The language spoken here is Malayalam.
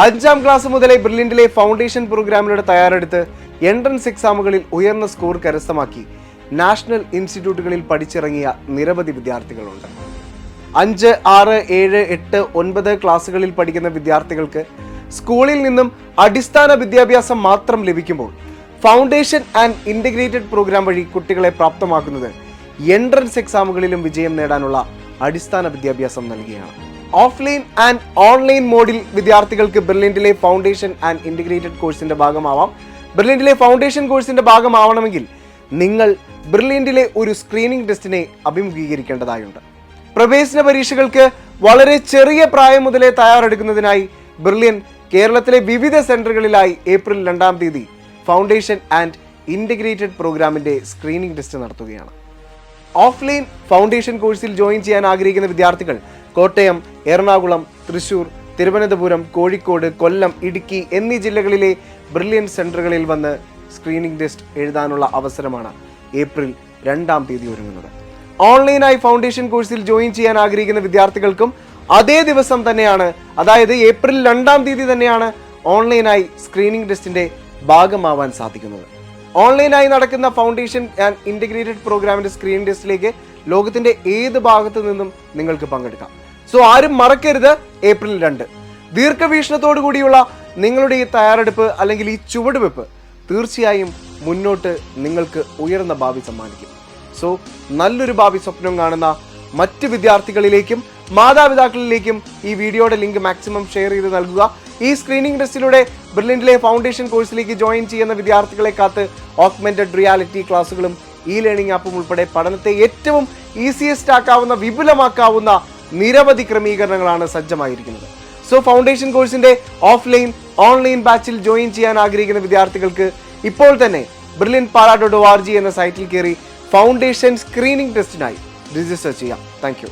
5ാം ക്ലാസ് മുതലേ ബ്രില്യന്റിലെ ഫൗണ്ടേഷൻ പ്രോഗ്രാമിലൂടെ തയ്യാറെടുത്ത് എൻട്രൻസ് എക്സാമുകളിൽ ഉയർന്ന സ്കോർ കരസ്ഥമാക്കി നാഷണൽ ഇൻസ്റ്റിറ്റ്യൂട്ടുകളിൽ പഠിച്ചിറങ്ങിയ നിരവധി വിദ്യാർത്ഥികളുണ്ട്. 5, 6, 7, 8, 9 ക്ലാസ്സുകളിൽ പഠിക്കുന്ന വിദ്യാർത്ഥികൾക്ക് സ്കൂളിൽ നിന്നും അടിസ്ഥാന വിദ്യാഭ്യാസം മാത്രം ലഭിക്കുമ്പോൾ ഫൗണ്ടേഷൻ ആൻഡ് ഇൻ്റഗ്രേറ്റഡ് പ്രോഗ്രാം വഴി കുട്ടികളെ പ്രാപ്തമാക്കുന്നത് എൻട്രൻസ് എക്സാമുകളിലും വിജയം നേടാനുള്ള അടിസ്ഥാന വിദ്യാഭ്യാസം നൽകുകയാണ്. ഓഫ്ലൈൻ ആൻഡ് ഓൺലൈൻ മോഡിൽ വിദ്യാർത്ഥികൾക്ക് ബ്രില്യന്റിലെ ഫൗണ്ടേഷൻ ആൻഡ് ഇൻ്റഗ്രേറ്റഡ് കോഴ്സിന്റെ ഭാഗമാവാം. ബ്രില്യന്റിലെ ഫൗണ്ടേഷൻ കോഴ്സിന്റെ ഭാഗമാവണമെങ്കിൽ നിങ്ങൾ ബ്രില്യന്റിലെ ഒരു സ്ക്രീനിംഗ് ടെസ്റ്റിനെ അഭിമുഖീകരിക്കേണ്ടതായുണ്ട്. പ്രവേശന പരീക്ഷകൾക്ക് വളരെ ചെറിയ പ്രായം മുതലേ തയ്യാറെടുക്കുന്നതിനായി ബ്രില്യൻ കേരളത്തിലെ വിവിധ സെന്ററുകളിലായി ഏപ്രിൽ 2-ാം തീയതി ഫൗണ്ടേഷൻ ആൻഡ് ഇൻ്റഗ്രേറ്റഡ് പ്രോഗ്രാമിന്റെ സ്ക്രീനിംഗ് ടെസ്റ്റ് നടത്തുകയാണ്. ഓഫ്ലൈൻ ഫൗണ്ടേഷൻ കോഴ്സിൽ ജോയിൻ ചെയ്യാൻ ആഗ്രഹിക്കുന്ന വിദ്യാർത്ഥികൾ കോട്ടയം, എറണാകുളം, തൃശൂർ, തിരുവനന്തപുരം, കോഴിക്കോട്, കൊല്ലം, ഇടുക്കി എന്നീ ജില്ലകളിലെ ബ്രില്യൻ സെന്ററുകളിൽ വന്ന് സ്ക്രീനിംഗ് ടെസ്റ്റ് എഴുതാനുള്ള അവസരമാണ് ഏപ്രിൽ 2-ാം തീയതി ഒരുങ്ങുന്നത്. ഓൺലൈനായി ഫൗണ്ടേഷൻ കോഴ്സിൽ ജോയിൻ ചെയ്യാൻ ആഗ്രഹിക്കുന്ന വിദ്യാർത്ഥികൾക്കും അതേ ദിവസം തന്നെയാണ്, അതായത് ഏപ്രിൽ 2-ാം തീയതി തന്നെയാണ് ഓൺലൈനായി സ്ക്രീനിംഗ് ടെസ്റ്റിന്റെ ഭാഗമാവാൻ സാധിക്കുന്നത്. ഓൺലൈനായി നടക്കുന്ന ഫൗണ്ടേഷൻ ആൻഡ് ഇൻ്റഗ്രേറ്റഡ് പ്രോഗ്രാമിന്റെ സ്ക്രീനിംഗ് ടെസ്റ്റിലേക്ക് ലോകത്തിന്റെ ഏത് ഭാഗത്തു നിന്നും നിങ്ങൾക്ക് പങ്കെടുക്കാം. സോ ആരും മറക്കരുത്, ഏപ്രിൽ 2. ദീർഘവീക്ഷണത്തോടു കൂടിയുള്ള നിങ്ങളുടെ ഈ തയ്യാറെടുപ്പ് അല്ലെങ്കിൽ ഈ ചുവടുവെപ്പ് തീർച്ചയായും മുന്നോട്ട് നിങ്ങൾക്ക് ഉയർന്ന ഭാവി സമ്മാനിക്കും. സോ നല്ലൊരു ഭാവി സ്വപ്നം കാണുന്ന മറ്റ് വിദ്യാർത്ഥികളിലേക്കും മാതാപിതാക്കളിലേക്കും ഈ വീഡിയോയുടെ ലിങ്ക് മാക്സിമം ഷെയർ ചെയ്ത് നൽകുക. ഈ സ്ക്രീനിംഗ് ടെസ്റ്റിലൂടെ ബ്രില്യന്റിലെ ഫൗണ്ടേഷൻ കോഴ്സിലേക്ക് ജോയിൻ ചെയ്യുന്ന വിദ്യാർത്ഥികളെ കാത്ത് ഓഗ്മെന്റഡ് റിയാലിറ്റി ക്ലാസ്സുകളും ഇ ലേണിംഗ് ആപ്പും ഉൾപ്പെടെ പഠനത്തെ ഏറ്റവും ഈസിയസ്റ്റ് ആക്കാവുന്ന, വിപുലമാക്കാവുന്ന നിരവധി ക്രമീകരണങ്ങളാണ് സജ്ജമായിരിക്കുന്നത്. സോ ഫൗണ്ടേഷൻ കോഴ്സിന്റെ ഓഫ്ലൈൻ, ഓൺലൈൻ ബാച്ചിൽ ജോയിൻ ചെയ്യാൻ ആഗ്രഹിക്കുന്ന വിദ്യാർത്ഥികൾക്ക് ഇപ്പോൾ തന്നെ brilliantpara.org എന്ന സൈറ്റിൽ കയറി ഫൗണ്ടേഷൻ സ്ക്രീനിംഗ് ടെസ്റ്റിനായി രജിസ്റ്റർ ചെയ്യാം. Thank you.